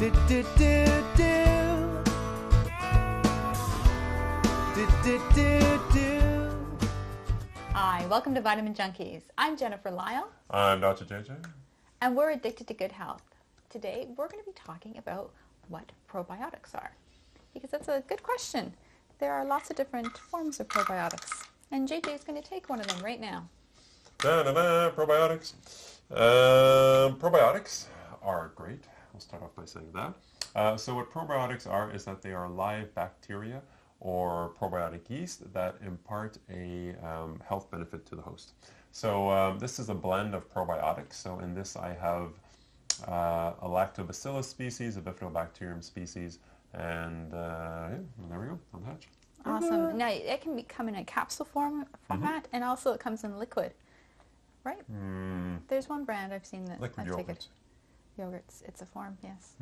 Do, do, do, do. Do, do, do, do. Hi, welcome to Vitamin Junkeys. I'm Jennifer Lyle. I'm Dr. JJ. And we're addicted to good health. Today, we're going to be talking about what probiotics are. Because that's a good question. There are lots of different forms of probiotics. And JJ is going to take one of them right now. Probiotics. Probiotics are great. We'll start off by saying that. So what probiotics are is that they are live bacteria or probiotic yeast that impart a health benefit to the host. So this is a blend of probiotics. So in this I have a lactobacillus species, a bifidobacterium species, and there we go, on the hatch. Awesome. Now, it can come in a capsule format, and also it comes in liquid, right? There's one brand I've seen that Liquid I've yogurts. taken. Yogurts, it's a form, yes.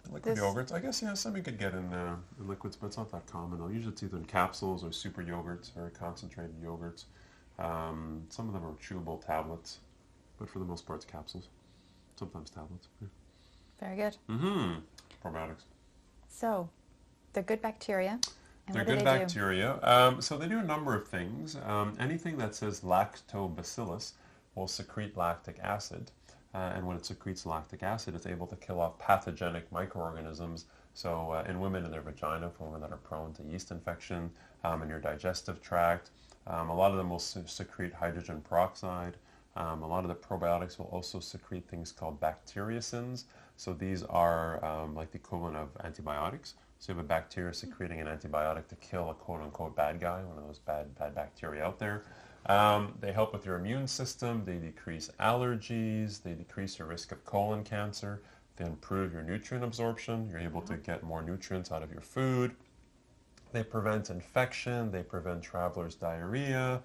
Liquid yogurts, I guess, yeah, some you could get in liquids, but it's not that common. Though. Usually it's either in capsules or super yogurts or concentrated yogurts. Some of them are chewable tablets, but for the most part it's capsules. Sometimes tablets. Yeah. Very good. Probiotics. So, they're good bacteria. And They're what do good they bacteria. So they do a number of things. Anything that says lactobacillus will secrete lactic acid. And when it secretes lactic acid, it's able to kill off pathogenic microorganisms. So in women in their vagina, for women that are prone to yeast infection, in your digestive tract, a lot of them will secrete hydrogen peroxide. A lot of the probiotics will also secrete things called bacteriocins. So these are like the equivalent of antibiotics. So you have a bacteria secreting an antibiotic to kill a quote-unquote bad guy, one of those bad bacteria out there. They help with your immune system. They decrease allergies. They decrease your risk of colon cancer. They improve your nutrient absorption. You're able to get more nutrients out of your food. They prevent infection. They prevent traveler's diarrhea.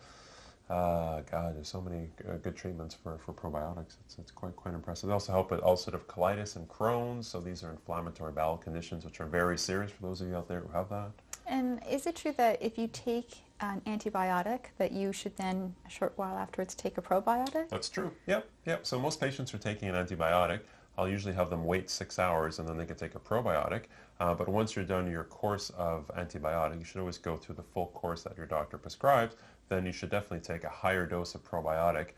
God, there's so many good treatments for probiotics. It's quite impressive. They also help with ulcerative colitis and Crohn's. So these are inflammatory bowel conditions, which are very serious for those of you out there who have that. And is it true that if you take an antibiotic, that you should then, a short while afterwards, take a probiotic? That's true. Yep. So most patients who are taking an antibiotic, I'll usually have them wait 6 hours and then they can take a probiotic. But once you're done your course of antibiotic, you should always go through the full course that your doctor prescribes. Then you should definitely take a higher dose of probiotic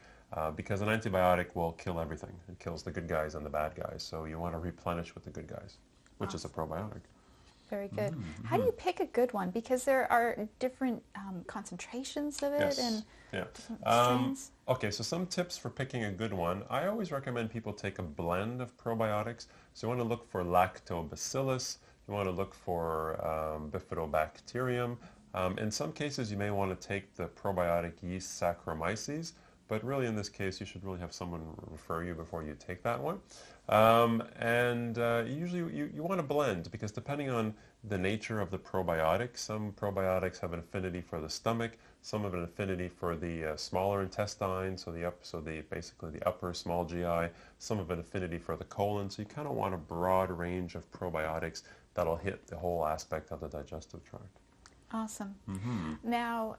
because an antibiotic will kill everything. It kills the good guys and the bad guys. So you want to replenish with the good guys, which is a probiotic. Very good. How do you pick a good one? Because there are different concentrations of it and different strains. Okay, so some tips for picking a good one. I always recommend people take a blend of probiotics. So you want to look for lactobacillus. You want to look for bifidobacterium. In some cases, you may want to take the probiotic yeast Saccharomyces, but really in this case, you should really have someone refer you before you take that one. Usually you want to blend because depending on the nature of the probiotic, some probiotics have an affinity for the stomach, some have an affinity for the smaller intestine, basically the upper small GI, some have an affinity for the colon. So you kind of want a broad range of probiotics that'll hit the whole aspect of the digestive tract. Awesome. Now,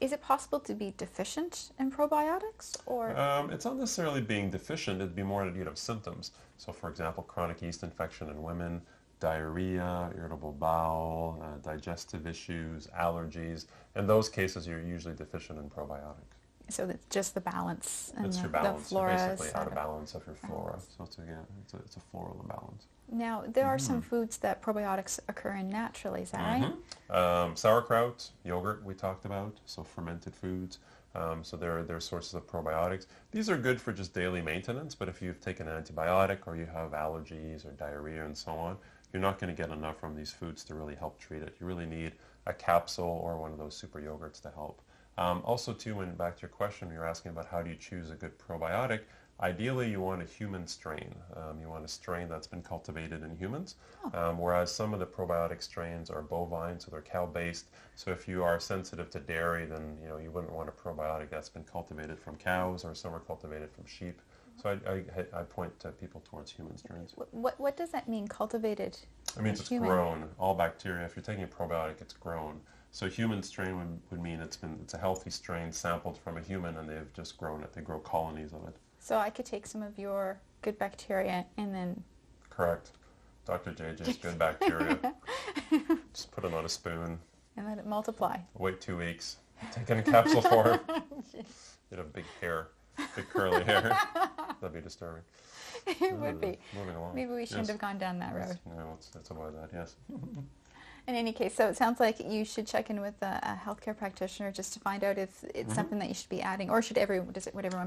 is it possible to be deficient in probiotics, or? It's not necessarily being deficient. It'd be more that you'd have symptoms. So, for example, chronic yeast infection in women, diarrhea, irritable bowel, digestive issues, allergies. In those cases, you're usually deficient in probiotics. So it's just the balance and it's your the balance. flora. You're basically out of balance of your flora. So it's a floral imbalance. Now, there are some foods that probiotics occur in naturally, is that right? Sauerkraut, yogurt we talked about, so fermented foods. So they're sources of probiotics. These are good for just daily maintenance, but if you've taken an antibiotic or you have allergies or diarrhea and so on, you're not going to get enough from these foods to really help treat it. You really need a capsule or one of those super yogurts to help. Also, too, when back to your question, you're asking about how do you choose a good probiotic. Ideally, you want a human strain. You want a strain that's been cultivated in humans, whereas some of the probiotic strains are bovine, so they're cow-based. So if you are sensitive to dairy, then you wouldn't want a probiotic that's been cultivated from cows, or some are cultivated from sheep. So I point people towards human strains. What does that mean, cultivated? It means it's grown. All bacteria, if you're taking a probiotic, it's grown. So human strain would mean it's a healthy strain sampled from a human and they've just grown it. They grow colonies of it. So I could take some of your good bacteria and then Correct. Dr. JJ's good bacteria. Just put it on a spoon. And let it multiply. Wait 2 weeks. Take it in capsule form. You'd have big hair, big curly hair. That'd be disturbing. It would be. Moving along. Maybe we shouldn't have gone down that road. No, let's avoid that, yes. In any case, so it sounds like you should check in with a healthcare practitioner just to find out if it's something that you should be adding, or would everyone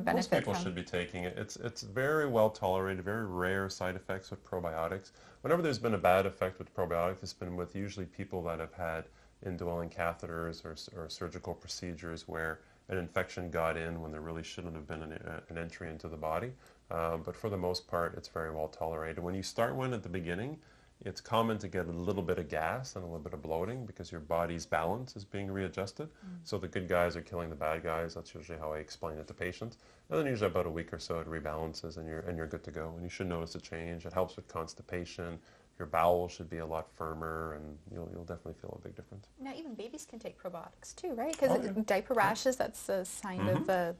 benefit Most people from? should be taking it. It's very well tolerated, very rare side effects with probiotics. Whenever there's been a bad effect with probiotics, it's been with usually people that have had indwelling catheters or surgical procedures where an infection got in when there really shouldn't have been an entry into the body. But for the most part, it's very well tolerated. When you start one at the beginning, it's common to get a little bit of gas and a little bit of bloating because your body's balance is being readjusted. So the good guys are killing the bad guys. That's usually how I explain it to patients. And then usually about a week or so it rebalances and you're good to go. And you should notice a change. It helps with constipation. Your bowels should be a lot firmer, and you'll definitely feel a big difference. Now, even babies can take probiotics too, right? Because diaper rashes, that's a sign of the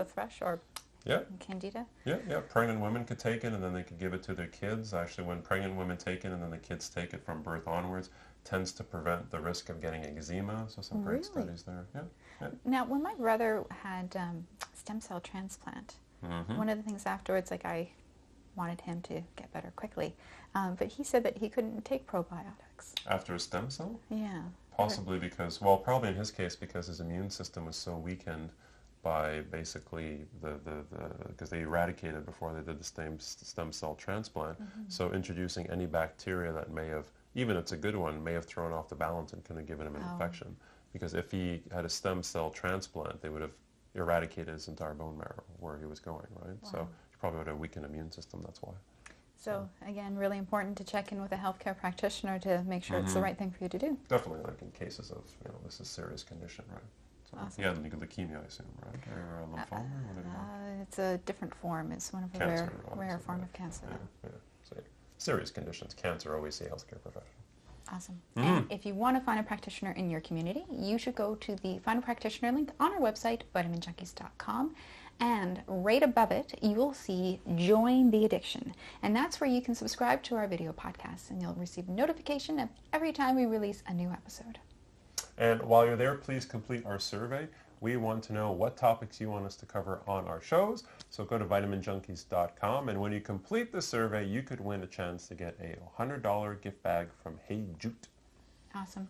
thrush or candida. Yeah. Pregnant women could take it, and then they could give it to their kids. Actually, when pregnant women take it, and then the kids take it from birth onwards, tends to prevent the risk of getting eczema. So some great studies there. Yeah. Now, when my brother had stem cell transplant, one of the things afterwards, like I wanted him to get better quickly, but he said that he couldn't take probiotics. After a stem cell? Yeah. Possibly because, well, probably in his case because his immune system was so weakened by basically because they eradicated before they did the stem cell transplant. So introducing any bacteria that may have, even if it's a good one, may have thrown off the balance and could have given him an infection. Because if he had a stem cell transplant, they would have eradicated his entire bone marrow where he was going, right? So he probably would have a weakened immune system, that's why. So again, really important to check in with a healthcare practitioner to make sure it's the right thing for you to do. Definitely, like in cases of, this is a serious condition, right? So Awesome. he had leukemia, I assume, right? Or lymphoma, or what did he have? It's a different form. It's one of the Cancer, rare form yeah. of cancer. Yeah. So serious conditions, cancer, always see a healthcare professional. Awesome. And if you want to find a practitioner in your community, you should go to the Find a Practitioner link on our website, vitaminjunkies.com. And right above it, you will see Join the Addiction. And that's where you can subscribe to our video podcasts, and you'll receive notification of every time we release a new episode. And while you're there, please complete our survey. We want to know what topics you want us to cover on our shows. So go to vitaminjunkies.com, and when you complete the survey, you could win a chance to get a $100 gift bag from Hey Jute. Awesome.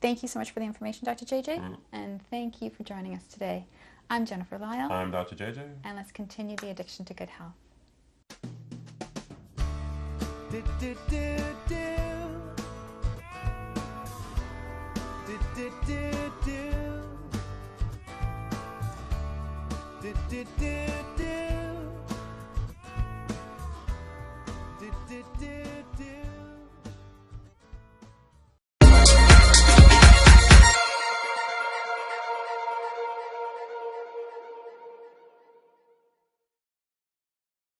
Thank you so much for the information, Dr. JJ, and thank you for joining us today. I'm Jennifer Lyle. I'm Dr. JJ. And let's continue the addiction to good health. Do, do, do, do. Do, do, do, do. Do, do, do,